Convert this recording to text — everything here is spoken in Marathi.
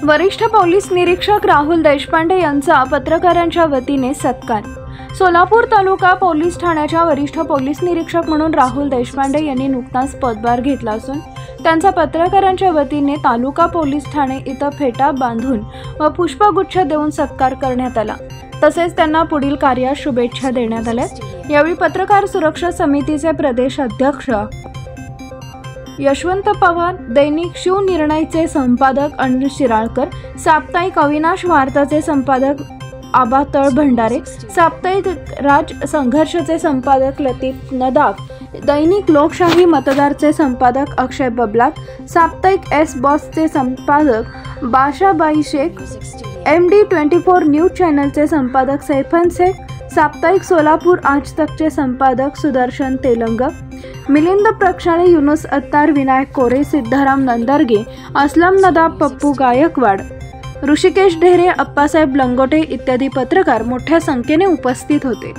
वरिष्ठ पोलीस निरीक्षक राहुल देशपांडे यांचा पत्रकारांच्या वतीने सत्कार। सोलापूर तालुका पोलीस ठाण्याच्या वरिष्ठ पोलीस निरीक्षक म्हणून राहुल देशपांडे यांनी नुकताच पदभार घेतला असून त्यांचा पत्रकारांच्या वतीने तालुका पोलीस ठाणे इथं फेटा बांधून व पुष्पगुच्छ देऊन सत्कार करण्यात आला। तसेच त्यांना पुढील कार्यात शुभेच्छा देण्यात आल्या। यावेळी पत्रकार सुरक्षा समितीचे प्रदेश अध्यक्ष यशवंत पवार, दैनिक शिवनिर्णयचे संपादक अनिल शिराळकर, साप्ताहिक अविनाश वार्ताचे संपादक आबा तळभंडारे, साप्ताहिक राज संघर्षचे संपादक लतीफ नदाफ, दैनिक लोकशाही मतदारचे संपादक अक्षय बबलात, साप्ताहिक एस बॉसचे संपादक बाशाबाई शेख, MD24 न्यूज चॅनलचे संपादक सैफन शेख, साप्ताहिक सोलापूर आज तकचे संपादक सुदर्शन तेलंग, मिलिंद प्रक्षाळे, युनुस अत्तार, विनायक कोरे, सिद्धाराम नंदरगे, असलम नदाब, पप्पू गायकवाड, ऋषिकेश ढेरे, अप्पासाहेब लंगोटे इत्यादी पत्रकार मोठ्या संख्येने उपस्थित होते।